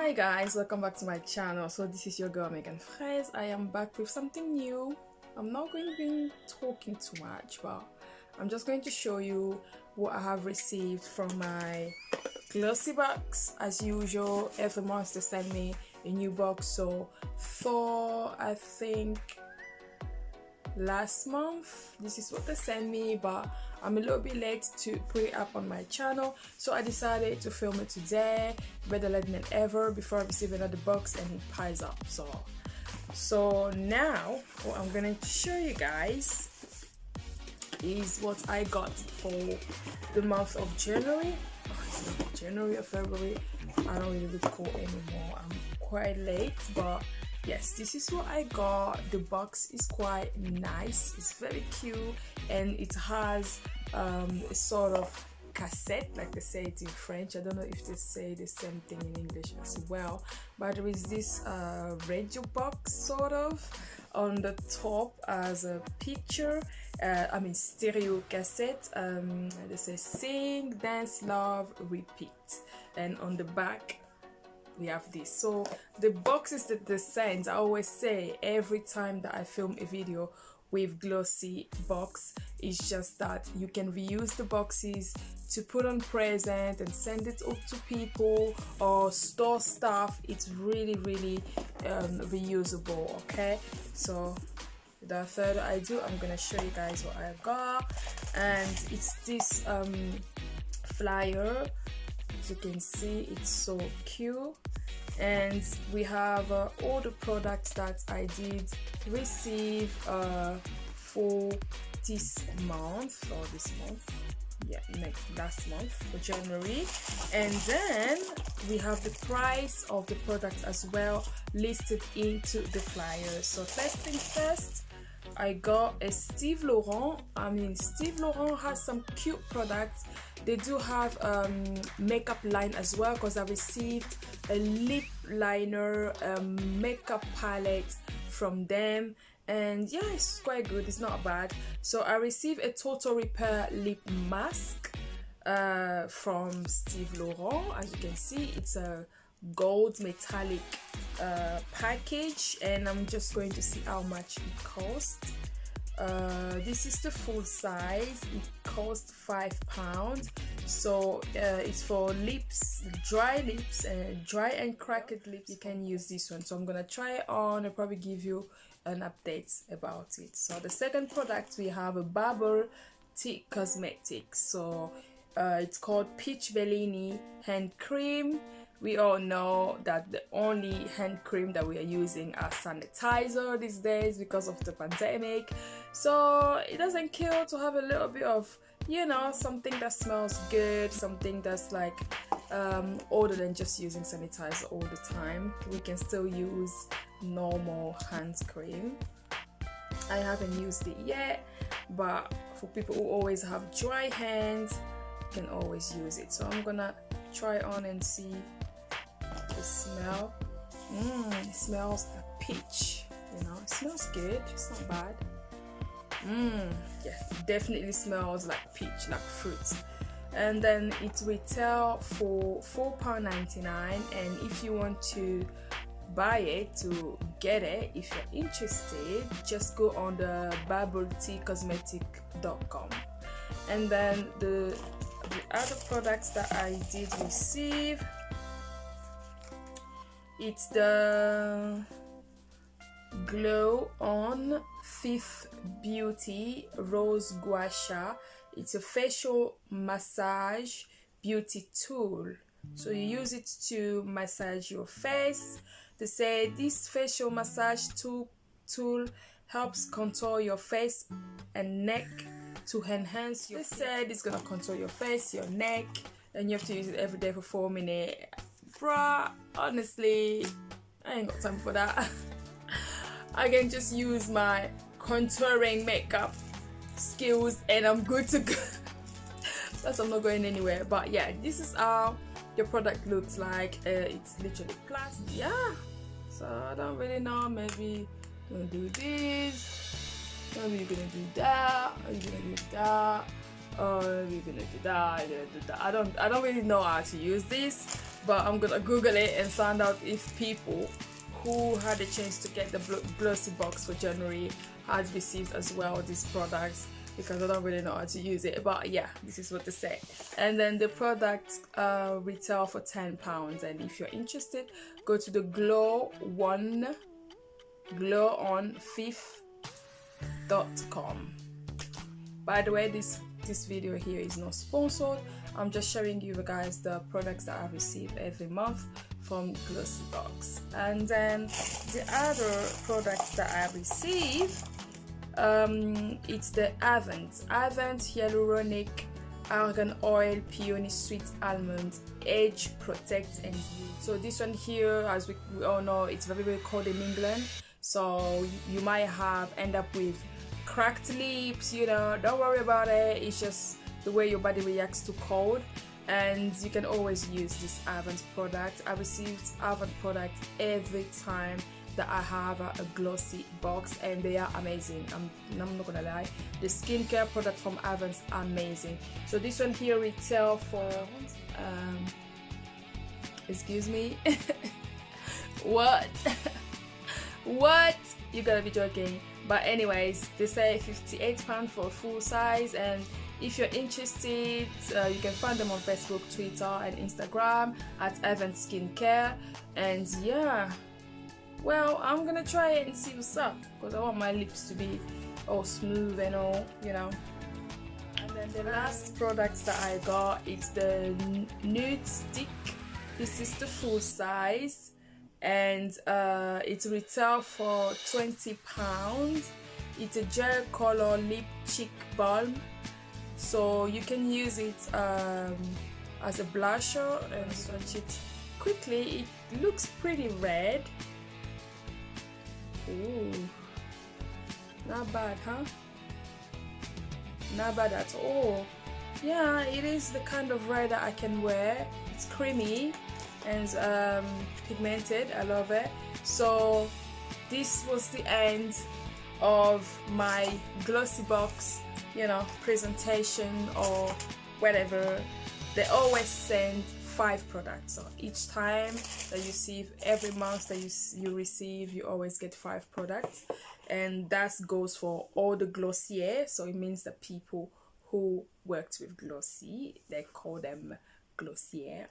Hi guys, welcome back to my channel. So this is your girl Megane Fraise. I am back with something new. I'm not going to be talking too much, but I'm just going to show you what I have received from my Glossybox. As usual, every month they send me a new box. So for I think last month this is what they sent me, but I'm a little bit late to put it up on my channel, so I decided to film it today, better late than ever, before I receive another box and it piles up. So now what I'm gonna show you guys is what I got for the month of January. It's not January or February, I don't really recall anymore, I'm quite late, but yes, this is what I got. The box is quite nice, it's very cute, and it has a sort of cassette, like they say it in French. I don't know if they say the same thing in English as well, but there is this radio box sort of on the top as a picture, stereo cassette. They say sing, dance, love, repeat, and on the back we have this. So the boxes that they send, I always say every time that I film a video with Glossybox, it's just that you can reuse the boxes to put on present and send it up to people or store stuff. It's really reusable. Okay, so without further ado, I'm gonna show you guys what I've got, and it's this flyer. As you can see, it's so cute, and we have all the products that I did receive for this month, or this month, yeah, last month for January. And then we have the price of the product as well listed into the flyer. So first thing first, I got a Steve Laurent. Steve Laurent has some cute products. They do have makeup line as well, because I received a lip liner makeup palette from them, and yeah, it's quite good, it's not bad. So I received a Total Repair lip mask from Steve Laurent. As you can see, it's a gold metallic package, and I'm just going to see how much it costs. This is the full size. It costs £5. So it's for lips, dry lips, and dry and cracked lips. You can use this one. So I'm gonna try it on and probably give you an update about it. So the second product, we have a bubble tea cosmetics. So it's called Peach Bellini hand cream. We all know that the only hand cream that we are using are sanitizer these days because of the pandemic. So it doesn't kill to have a little bit of, you know, something that smells good, something that's like other than just using sanitizer all the time. We can still use normal hand cream. I haven't used it yet, but for people who always have dry hands, you can always use it. So I'm gonna try it on and see the smell. It smells like peach, you know, it smells good, it's not bad. Yeah, it definitely smells like peach, like fruit. And then it retail for £4.99, and if you want to buy it, to get it, if you're interested, just go on the bubbleteacosmetic.com. and then the other products that I did receive, it's the Glow On Fifth Beauty Rose Gua Sha. It's a facial massage beauty tool. So you use it to massage your face. They say this facial massage tool helps contour your face and neck to enhance your. They said it's gonna contour your face, your neck, and you have to use it every day for 4 minutes. Bruh, honestly, I ain't got time for that. I can just use my contouring makeup skills and I'm good to go. Plus I'm not going anywhere. But yeah, this is how your product looks like. It's literally plastic. Yeah, so I don't really know. Maybe you're gonna do this, maybe you're gonna do that, or you're gonna do that, or you're gonna do that, you're gonna do that. I don't really know how to use this. but I'm gonna Google it and find out if people who had a chance to get the Glossybox for January had received as well these products, because I don't really know how to use it, but yeah, this is what they say. And then the products retail for £10, and if you're interested, go to the glowonfifth.com. By the way, this video here is not sponsored. I'm just showing you guys the products that I receive every month from Glossybox. And then the other products that I receive, it's the Avant Hyaluronic Argan Oil Peony Sweet Almond Age Protect and Heal. So this one here, as we all know, it's very, very cold in England, so you might end up with cracked lips. You know, don't worry about it, it's just the way your body reacts to cold, and you can always use this Avant product. I received Avant product every time that I have a Glossybox, and they are amazing. I'm not gonna lie, the skincare product from Avant's amazing. So this one here retail for excuse me what what, you gotta be joking. But anyways, they say £58 for a full size, and if you're interested, you can find them on Facebook, Twitter and Instagram at Avant Skincare. And yeah, well, I'm gonna try it and see what's up, because I want my lips to be all smooth and all, you know. And then the last products that I got is the nude stick. This is the full size, and it retail for £20. It's a gel color lip cheek balm, so you can use it as a blusher and swatch it quickly. It looks pretty red. Ooh, not bad, huh? Not bad at all. Yeah, it is the kind of red that I can wear. It's creamy and pigmented. I love it. So this was the end of my Glossybox, you know, presentation or whatever. They always send 5 products, so each time that you receive, every month that you receive, you always get 5 products, and that goes for all the Glossier. So it means the people who worked with Glossy, they call them Glossier.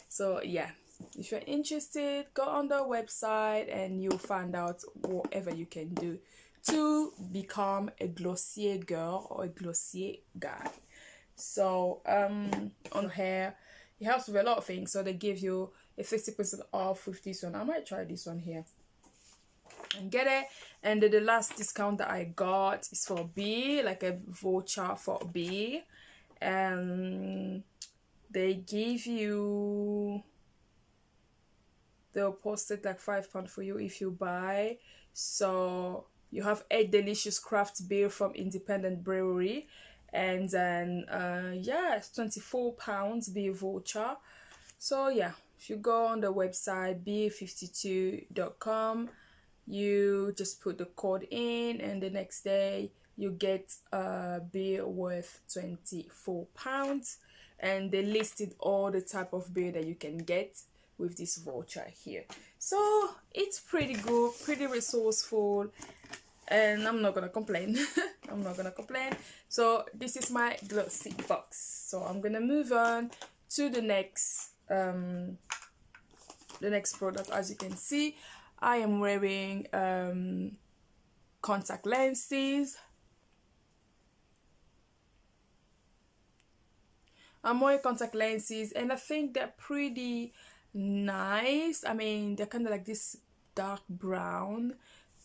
So yeah, if you're interested, go on their website and you'll find out whatever you can do to become a Glossier girl or a Glossier guy. So on hair, it helps with a lot of things. So they give you a 50% off with this one. I might try this one here and get it. And the last discount that I got is for B, like a voucher for B, and they give you, they'll post it like £5 for you if you buy. So you have 8 delicious craft beer from independent brewery, and then yeah, it's £24 beer voucher. So yeah, if you go on the website beer52.com, you just put the code in, and the next day you get a beer worth £24. And they listed all the type of beer that you can get with this voucher here. So it's pretty good, pretty resourceful, and I'm not gonna complain. I'm not gonna complain. So this is my Glossybox. So I'm gonna move on to the next product. As you can see, I am wearing contact lenses. I'm wearing contact lenses, and I think they're pretty nice. I mean, they're kind of like this dark brown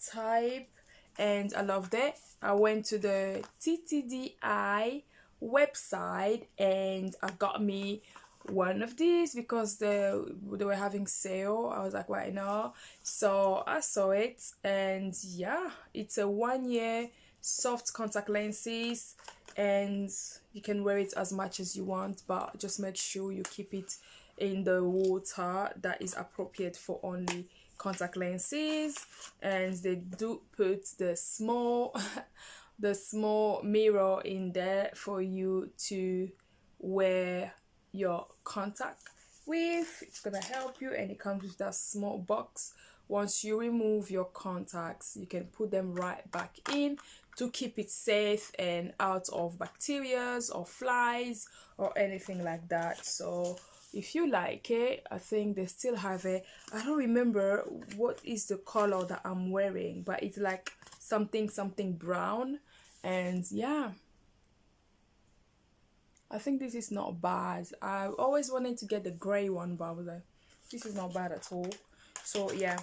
type, and I love that. I went to the TTDI website and I got me one of these because they were having sale. I was like, why not? So I saw it, and yeah, it's a 1-year soft contact lenses, and you can wear it as much as you want, but just make sure you keep it in the water that is appropriate for only contact lenses. And they do put the small the small mirror in there for you to wear your contact with. It's gonna help you, and it comes with that small box. Once you remove your contacts, you can put them right back in to keep it safe and out of bacteria or flies or anything like that. So if you like it, I think they still have it. I don't remember what is the color that I'm wearing, but it's like something brown. And yeah, I think this is not bad. I always wanted to get the gray one, but I was like, this is not bad at all. So yeah.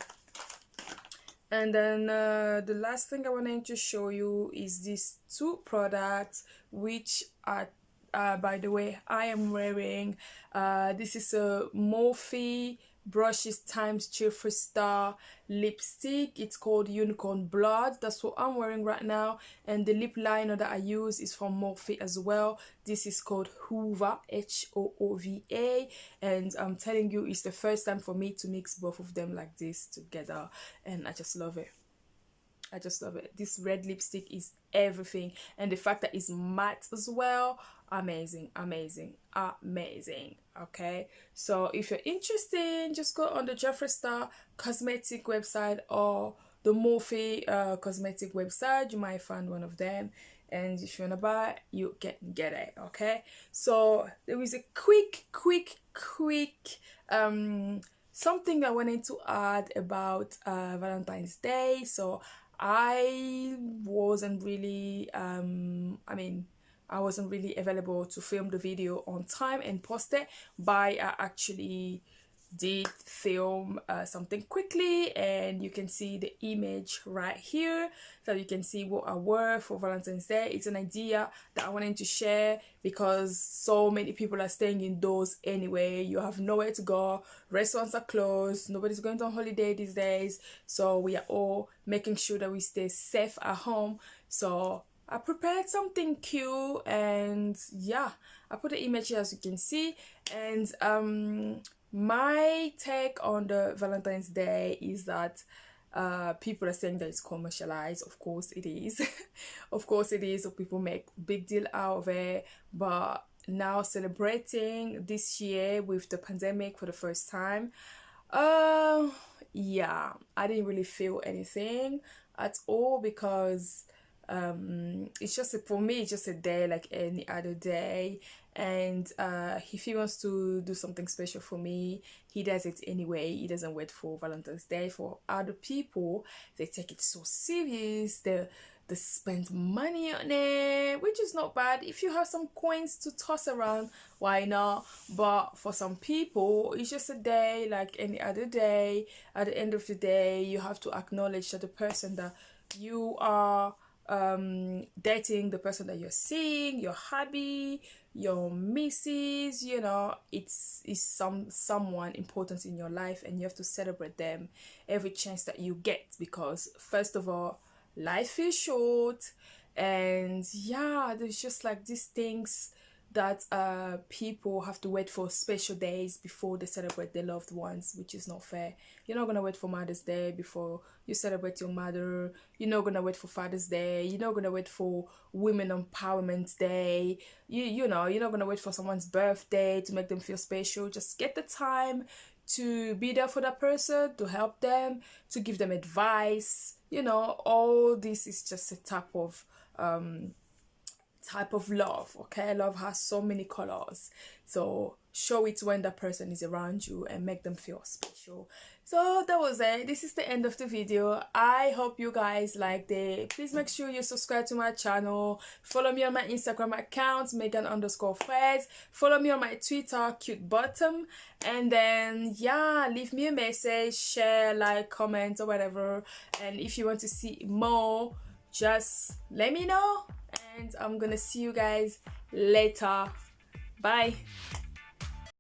And then the last thing I wanted to show you is these two products, which are by the way, I am wearing this is a Morphe brushes times Jeffree Star lipstick. It's called Unicorn Blood. That's what I'm wearing right now. And the lip liner that I use is from Morphe as well. This is called Hoova, Hoova. And I'm telling you, it's the first time for me to mix both of them like this together, and I just love it. I just love it. This red lipstick is everything, and the fact that it's matte as well, amazing. Okay, so if you're interested, just go on the Jeffree Star cosmetic website or the Morphe cosmetic website. You might find one of them, and if you wanna buy, you can get it. Okay, so there is a quick something I wanted to add about Valentine's Day. So I wasn't really I wasn't really available to film the video on time and post it, but I actually did film something quickly, and you can see the image right here, so you can see what I wore for Valentine's Day. It's an idea that I wanted to share because so many people are staying indoors anyway. You have nowhere to go, restaurants are closed, nobody's going on holiday these days, so we are all making sure that we stay safe at home. So I prepared something cute, and yeah, I put the image here as you can see. And my take on the Valentine's Day is that people are saying that it's commercialized. Of course it is. Of course it is. So people make big deal out of it. But now celebrating this year with the pandemic for the first time, yeah, I didn't really feel anything at all, because it's just for me, it's just a day like any other day. And if he wants to do something special for me, he does it anyway. He doesn't wait for Valentine's Day. For other people, they take it so serious, they spend money on it, which is not bad. If you have some coins to toss around, why not? But for some people, it's just a day like any other day. At the end of the day, you have to acknowledge that the person that you are dating, the person that you're seeing, your hubby, your missus, you know, it's someone important in your life, and you have to celebrate them every chance that you get, because first of all, life is short. And yeah, there's just like these things that people have to wait for special days before they celebrate their loved ones, which is not fair. You're not gonna wait for Mother's Day before you celebrate your mother. You're not gonna wait for Father's Day. You're not gonna wait for Women Empowerment Day. You know, you're not gonna wait for someone's birthday to make them feel special. Just get the time to be there for that person, to help them, to give them advice. You know, all this is just a type of love. Okay, love has so many colors, so show it when that person is around you and make them feel special. So that was it. This is the end of the video. I hope you guys liked it. Please make sure you subscribe to my channel, follow me on my Instagram account, Megane_Fraise, follow me on my Twitter, Cute Bottom, and then yeah, leave me a message, share, like, comment, or whatever. And if you want to see more, just let me know, and I'm gonna see you guys later. Bye.